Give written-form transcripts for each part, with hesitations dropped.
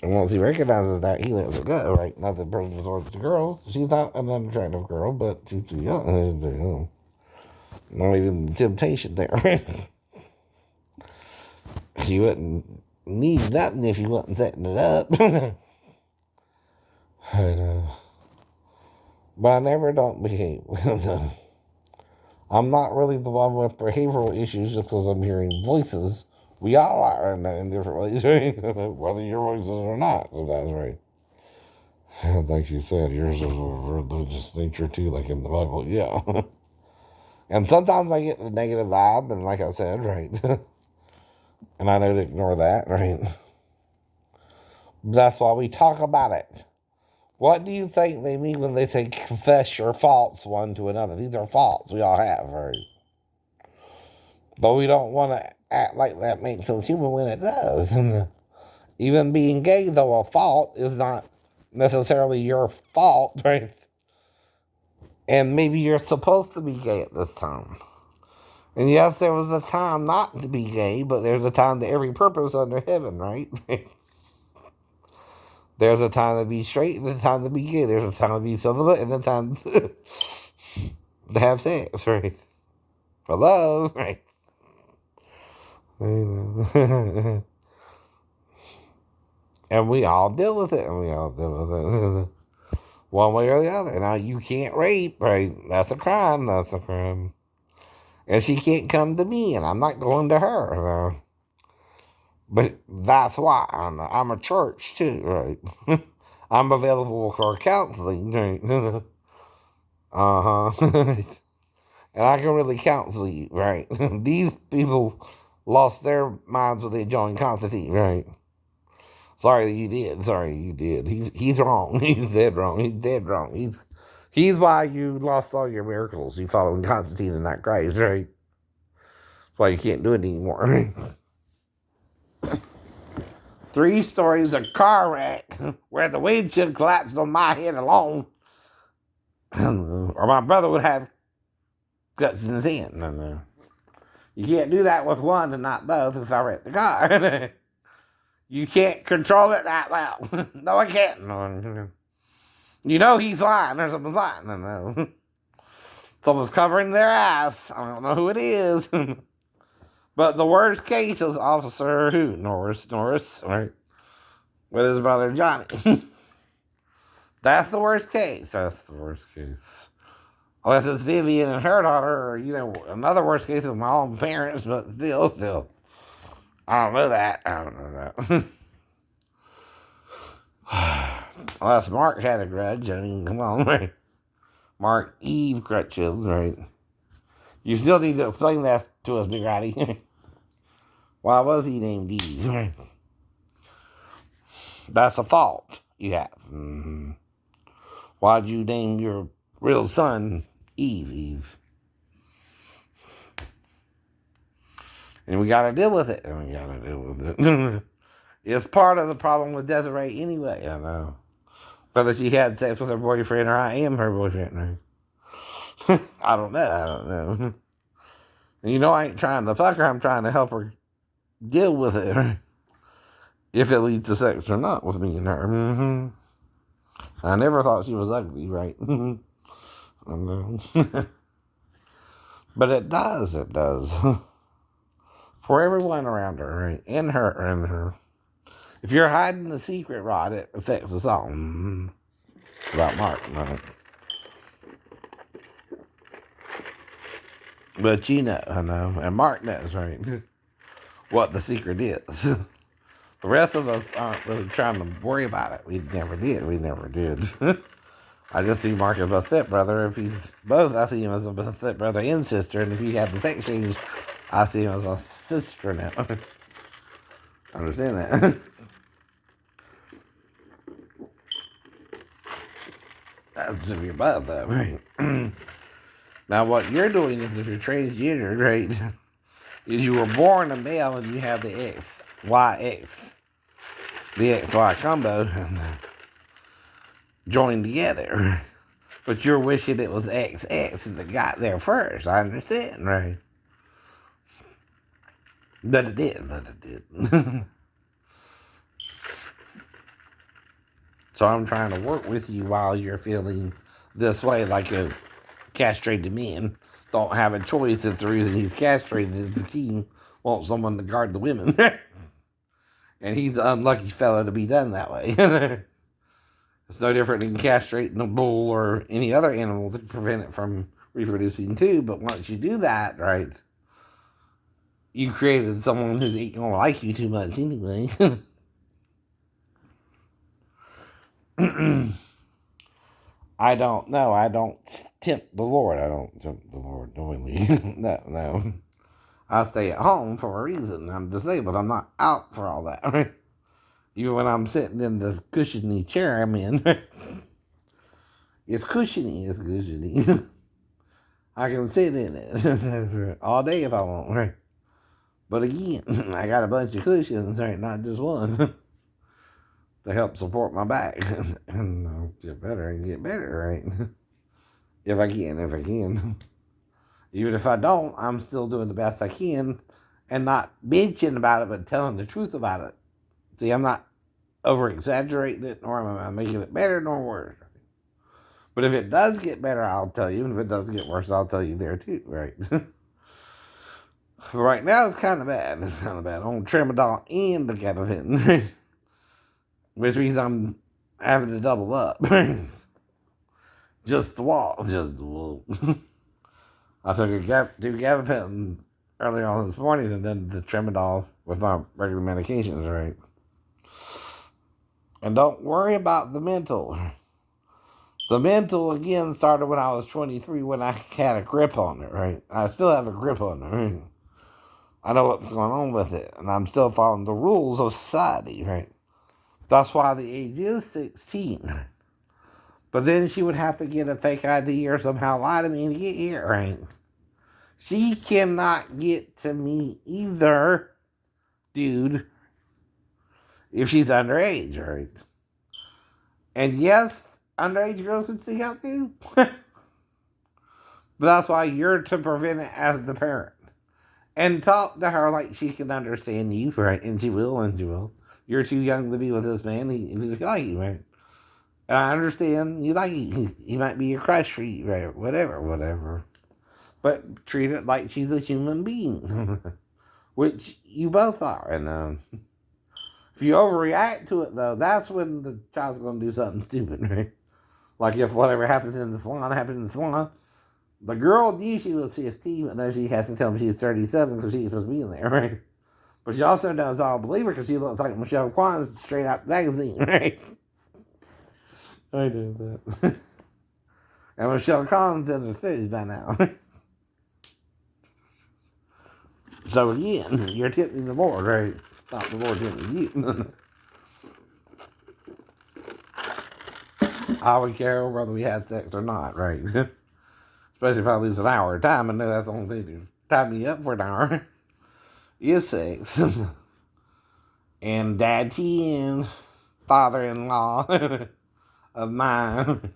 And once he recognizes that, he lets it go, right? Not that person towards the girl. She's not an unattractive girl, but she's too young. Not even temptation there. She wouldn't need nothing if you wasn't setting it up. I know. But I never don't behave. I'm not really the one with behavioral issues just because I'm hearing voices. We all are in different ways, right? Whether your voices or not, sometimes, right? Like you said, yours is a religious nature too, like in the Bible, yeah. And sometimes I get the negative vibe, and like I said, right? And I know to ignore that, right? That's why we talk about it. What do you think they mean when they say confess your faults one to another? These are faults we all have, right? But we don't want to act like that makes us human when it does. Even being gay, though a fault, is not necessarily your fault, right? And maybe you're supposed to be gay at this time. And yes, there was a time not to be gay, but there's a time to every purpose under heaven, right? There's a time to be straight and a time to be gay. There's a time to be celibate and a time to have sex, right? For love, right? And we all deal with it, and we all deal with it. One way or the other. Now, you can't rape, right? That's a crime. That's a crime. And she can't come to me, and I'm not going to her. But that's why I'm a church, too, right? I'm available for counseling, right? Uh-huh. And I can really counsel you, right? These people lost their minds when they joined Constantine, right? Sorry you did. Sorry you did. He's wrong. He's dead wrong. He's dead wrong. He's why you lost all your miracles. You following Constantine and not Christ, right? That's why you can't do it anymore. 3 stories of car wreck where the windshield collapsed on my head alone, or my brother would have guts in his hand. No. You can't do that with one and not both if I wrecked the car. You can't control it that well. No, I can't. No. You know he's lying. There's someone's lying. No. Someone's covering their ass. I don't know who it is. But the worst case is Officer who? Norris, right? With his brother Johnny. That's the worst case. That's the worst case. Unless it's Vivian and her daughter, or, another worst case is my own parents, but still. I don't know that. I don't know that. Unless Mark had a grudge. I mean, come on, right? Mark Eve Crutchfield, right? You still need to explain that to us, Big Ratty. Why was he named Eve? That's a fault you have. Mm-hmm. Why'd you name your real son Eve? And we gotta deal with it. It's part of the problem with Desiree anyway, I know. Whether she had sex with her boyfriend or I am her boyfriend. I don't know. And I ain't trying to fuck her, I'm trying to help her deal with it. If it leads to sex or not with me and her. Mm-hmm. I never thought she was ugly, right? I know. But it does. For everyone around her, right? And her. If you're hiding the secret, Rod, it affects us all. Mm-hmm. About Mark, right? But I know. And Mark knows, right? What the secret is. The rest of us aren't really trying to worry about it. We never did. I just see Mark as a stepbrother. If he's both, I see him as a stepbrother and sister. And if he had the sex change, I see him as a sister now. Understand that? That's if you're both, though, right? Now, what you're doing is if you're transgender, right, is you were born a male and you have the XX, the XY combo joined together. But you're wishing it was XX that got there first. I understand, right? But it did. So I'm trying to work with you while you're feeling this way, like a castrated man don't have a choice if the reason he's castrated is the king wants someone to guard the women. And he's the unlucky fella to be done that way. It's no different than castrating a bull or any other animal to prevent it from reproducing too. But once you do that, right, you created someone who's ain't gonna like you too much anyway. I don't know. I don't tempt the Lord. I don't tempt the Lord knowingly. No. I stay at home for a reason. I'm disabled. I'm not out for all that. Right? Even when I'm sitting in the cushiony chair I'm in. It's cushiony. It's cushiony. I can sit in it all day if I want. Right? But again, I got a bunch of cushions, right? Not just one. To help support my back. And I'll get better and get better, right? If I can. Even if I don't, I'm still doing the best I can and not bitching about it, but telling the truth about it. See, I'm not over exaggerating it, nor am I making it better nor worse. But if it does get better, I'll tell you. And if it does get worse, I'll tell you there too, right? Right now, it's kind of bad. On Tramadol and the gabapentin, which means I'm having to double up. Just the wall. I took two gabapentin earlier on this morning and then the Tramadol with my regular medications, right? And don't worry about the mental. The mental, again, started when I was 23 when I had a grip on it, right? I still have a grip on it, right? I know what's going on with it, and I'm still following the rules of society, right? That's why the age is 16. But then she would have to get a fake ID or somehow lie to me to get here, right? She cannot get to me either, dude, if she's underage, right? And yes, underage girls can sneak out too. But that's why you're to prevent it as the parent. And talk to her like she can understand you, right? And she will. You're too young to be with this man. He's like you, right? And I understand you like him. He might be your crush for you, right? Whatever. But treat it like she's a human being. Which you both are. And if you overreact to it, though, that's when the child's going to do something stupid, right? Like if whatever happens in the salon happened in the salon. The girl knew she was 15, but now she has to tell me she's 37 because she's supposed to be in there, right? But she also knows I'll believe her because she looks like Michelle Kwan straight out the magazine, right? I know that. And Michelle Kwan's in the 30s by now. So again, you're tipping the Lord, right? Not the Lord tipping you. I would care whether we had sex or not, right? Especially if I lose an hour of time. I know that's the only thing to tie me up for an hour. Is sex. And Dad Tien, father-in-law of mine.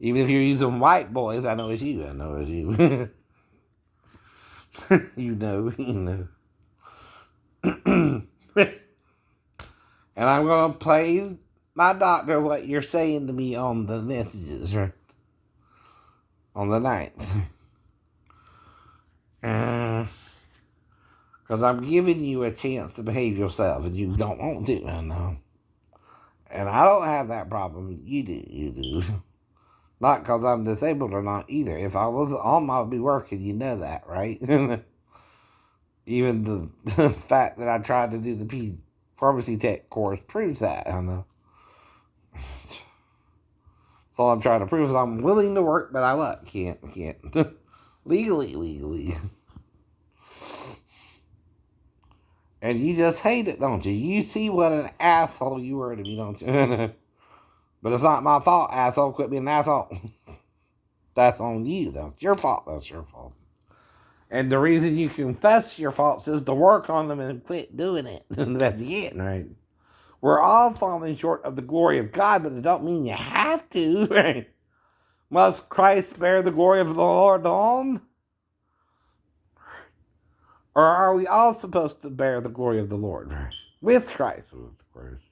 Even if you're using white boys, I know it's you. You know. And I'm going to play my doctor what you're saying to me on the messages, right? On the 9th. Because I'm giving you a chance to behave yourself, and you don't want to, I know. And I don't have that problem. You do. Not because I'm disabled or not either. If I was home, I'd be working. You know that, right? Even the fact that I tried to do the pharmacy tech course proves that, I know. So all I'm trying to prove is I'm willing to work, but I can't. Legally. And you just hate it, don't you? You see what an asshole you were to me, don't you? But it's not my fault, asshole. Quit being an asshole. That's on you. That's your fault. And the reason you confess your faults is to work on them and quit doing it. That's it, right? We're all falling short of the glory of God, but it don't mean you have to, right? Must Christ bear the glory of the Lord alone? Or are we all supposed to bear the glory of the Lord? Right? With Christ, of course.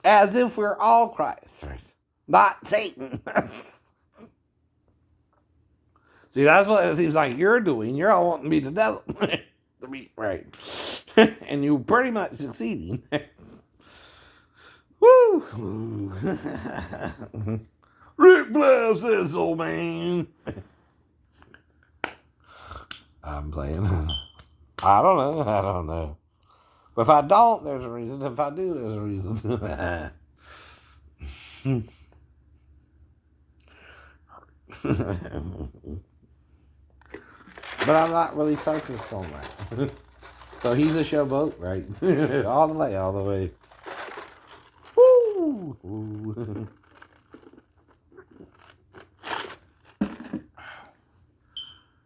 As if we're all Christ, right? Not Satan. See, that's what it seems like you're doing. You're all wanting to be the devil. To be right. And you're pretty much succeeding. Woo! Rick bless this old man. I'm playing. I don't know. But if I don't, there's a reason. If I do, there's a reason. But I'm not really focused on that. So he's a showboat, right? All the way. Woo!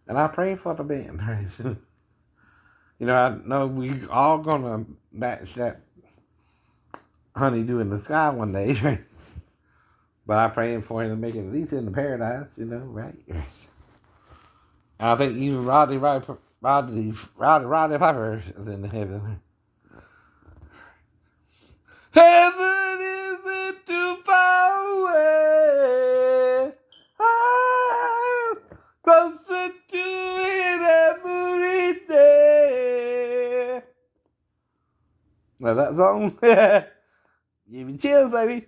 And I pray for the band, right? I know we all gonna match that honeydew in the sky one day, right? But I'm praying for him to make it at least into paradise, right? And I think even Roddy Piper is in heaven. Heaven isn't too far away. I'm closer to it every day. Now that song, give you chills, baby.